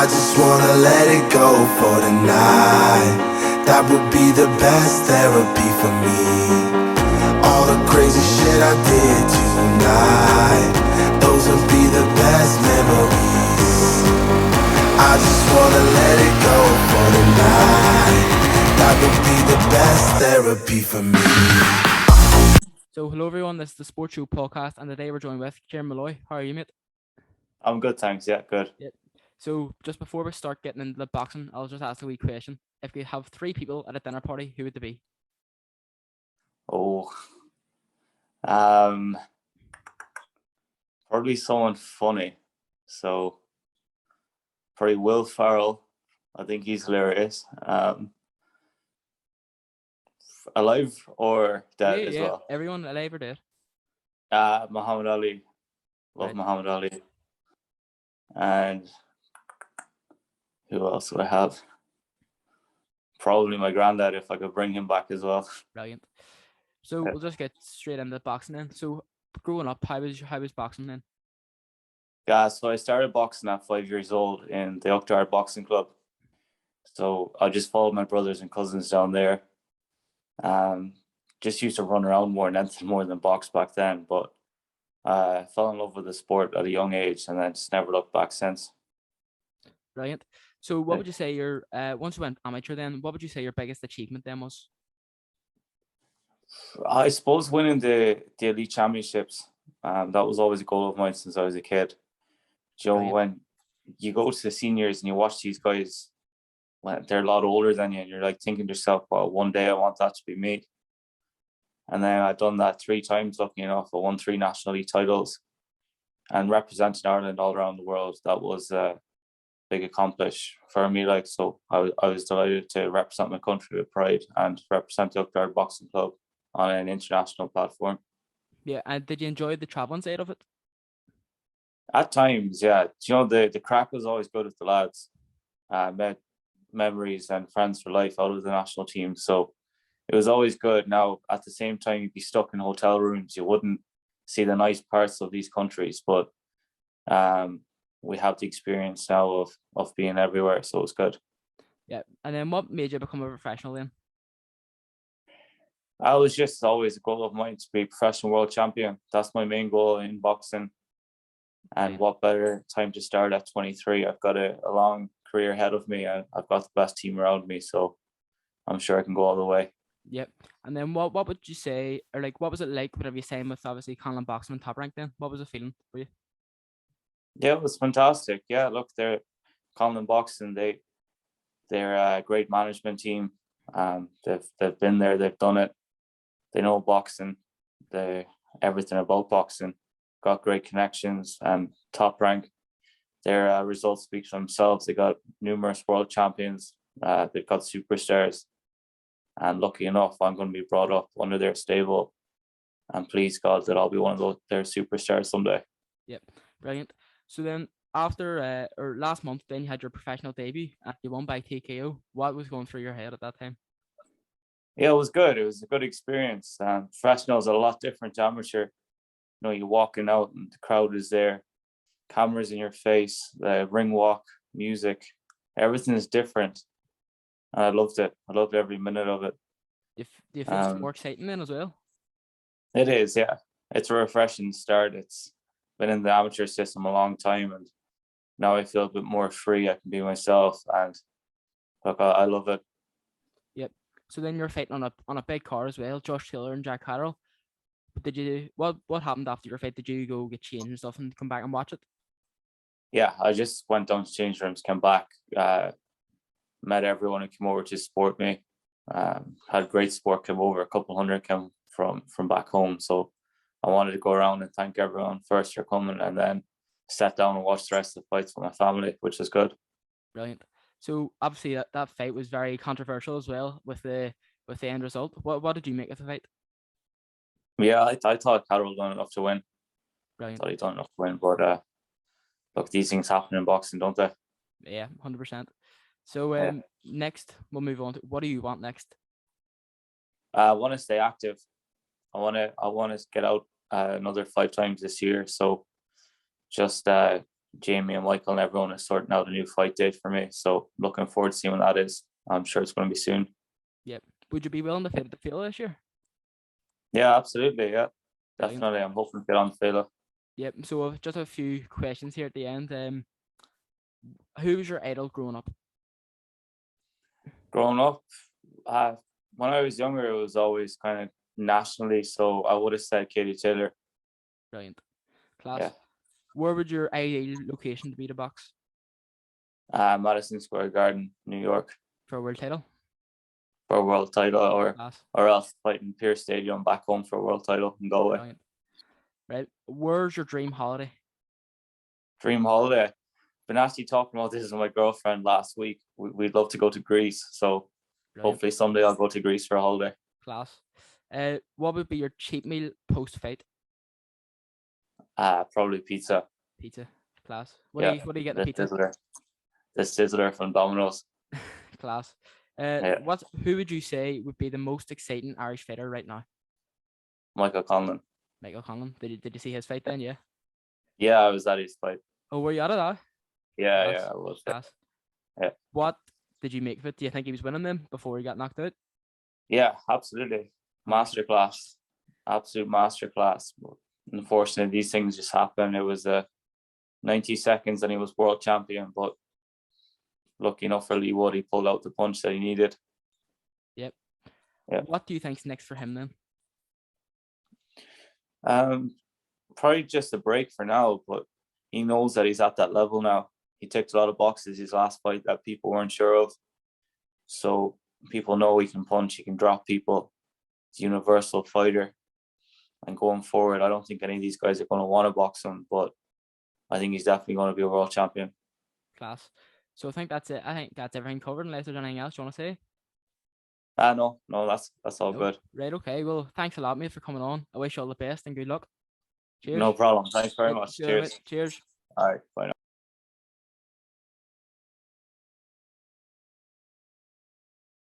I just wanna let it go for tonight. That would be the best therapy for me. All the crazy shit I did tonight, those would be the best memories. I just wanna let it go for tonight. That would be the best therapy for me. So, hello everyone, this is the Sports Show podcast, and today we're joined with Kieran Molloy. How are you, mate? I'm good, thanks. Yeah, good. Yeah. So, just before we start getting into the boxing, I'll just ask a wee question. If you have 3 people at a dinner party, who would they be? Oh, um, probably someone funny. So, probably Will Ferrell. I think he's hilarious. Alive or dead as well. Everyone alive or dead? Muhammad Ali. Love Right. Muhammad Ali. And who else would I have? Probably my granddad, if I could bring him back as well. Brilliant. So, we'll just get straight into the boxing then. So, growing up, how was boxing then? Yeah, so I started boxing at 5 years old in the Uchtard Boxing Club. So I just followed my brothers and cousins down there. Just used to run around more than box back then, but I fell in love with the sport at a young age and then just never looked back since. Brilliant. So, what would you say your once you went amateur then, what would you say your biggest achievement then was? I suppose winning the elite championships. That was always a goal of mine since I was a kid. You know, Brilliant. when you go to the seniors and you watch these guys, when they're a lot older than you, and you're like thinking to yourself, well, one day I want that to be me. And then I've done that 3 times, lucky enough. I won 3 national league titles and represented Ireland all around the world. That was a big accomplishment for me. Like, so I was delighted to represent my country with pride and represent the Uchtard Boxing Club on an international platform. Yeah, and did you enjoy the traveling side of it? At times, yeah. You know, the crack was always good with the lads. Met memories and friends for life out of the national team. So it was always good. Now, at the same time, you'd be stuck in hotel rooms. You wouldn't see the nice parts of these countries. But we have the experience now of being everywhere. So it's good. Yeah. And then what made you become a professional then? I was just always a goal of mine to be professional world champion. That's my main goal in boxing. And what better time to start at 23? I've got a long career ahead of me, and I've got the best team around me. So I'm sure I can go all the way. Yep. And then what would you say, or like, what was it like whenever you signed with obviously Conlan Boxing Top Rank then? What was the feeling for you? Yeah, it was fantastic. Yeah, look, they're Conlan Boxing. They're a great management team. They've been there. They've done it. They know boxing. They everything about boxing. Got great connections and Top Rank. Their results speak for themselves. They got numerous world champions. They've got superstars. And lucky enough, I'm going to be brought up under their stable. And please God that I'll be one of their superstars someday. Yep, brilliant. So then after or last month, then you had your professional debut and you won by TKO. What was going through your head at that time? Yeah, it was good. It was a good experience. Professional is a lot different to amateur. You know, you're walking out and the crowd is there, cameras in your face, the ring walk, music, everything is different. And I loved it. I loved every minute of it. Do you feel it's more exciting then as well? It is, yeah. It's a refreshing start. It's been in the amateur system a long time, and now I feel a bit more free. I can be myself, and look, I love it. Yep. So then you're fighting on a big car as well, Josh Taylor and Jack Carroll. But did you what happened after your fight? Did you go get changed and stuff and come back and watch it? Yeah, I just went down to change rooms, came back, met everyone who came over to support me. Had great support, came over, a couple hundred came from back home. So I wanted to go around and thank everyone first for coming, and then sat down and watched the rest of the fights with my family, which was good. Brilliant. So obviously that fight was very controversial as well with the end result. What did you make of the fight? Yeah, I thought Carroll done enough to win. Brilliant. I thought he done enough to win, but look, these things happen in boxing, don't they? Yeah, 100%. So next we'll move on to what do you want next? I want to stay active. I want to get out another 5 times this year. So just Jamie and Michael and everyone is sorting out a new fight date for me. So looking forward to seeing when that is. I'm sure it's going to be soon. Yep. Would you be willing to fight at the field this year? Yeah, absolutely. Yeah, Brilliant. definitely. I'm hoping to get on Fela. Yep. So just a few questions here at the end. Who was your idol growing up? Growing up, when I was younger, it was always kind of nationally. So I would have said Katie Taylor. Brilliant. Class. Yeah. Where would your ideal location to be to box? Madison Square Garden, New York, For a world title? for a world title, Class. or else fighting Pierce Stadium back home for a world title and go away. Brilliant. Right. Where's your dream holiday? Dream holiday. Been actually talking about this with my girlfriend last week. We'd love to go to Greece. So Brilliant. hopefully someday I'll go to Greece for a holiday. Class. What would be your cheap meal post fight? Probably pizza. Pizza. Class. What do you get in The a pizza? Sizzler. The Sizzler from Domino's. Class. Yeah. Who would you say would be the most exciting Irish fighter right now? Michael Conlan. Michael Conlan. Did you see his fight then? Yeah. Yeah, I was at his fight. Oh, were you out of that? Yeah, Class. yeah, I was. Class. Yeah. What did you make of it? Do you think he was winning them before he got knocked out? Yeah, absolutely. Masterclass. Absolute masterclass. Unfortunately, these things just happen. It was 90 seconds and he was world champion, but lucky enough for Lee Wood, he pulled out the punch that he needed. Yep. Yeah. What do you think's next for him then? Probably just a break for now, but he knows that he's at that level now. He ticked a lot of boxes his last fight that people weren't sure of. So people know he can punch, he can drop people. He's a universal fighter. And going forward, I don't think any of these guys are going to want to box him, but I think he's definitely going to be a world champion. Class. So I think that's it. I think that's everything covered. Unless there's anything else you want to say? No, that's all good. Right, okay. Well, thanks a lot, mate, for coming on. I wish you all the best and good luck. Cheers. No problem. Thanks very Right, much. see you later, Cheers. mate. Cheers. All right, bye now.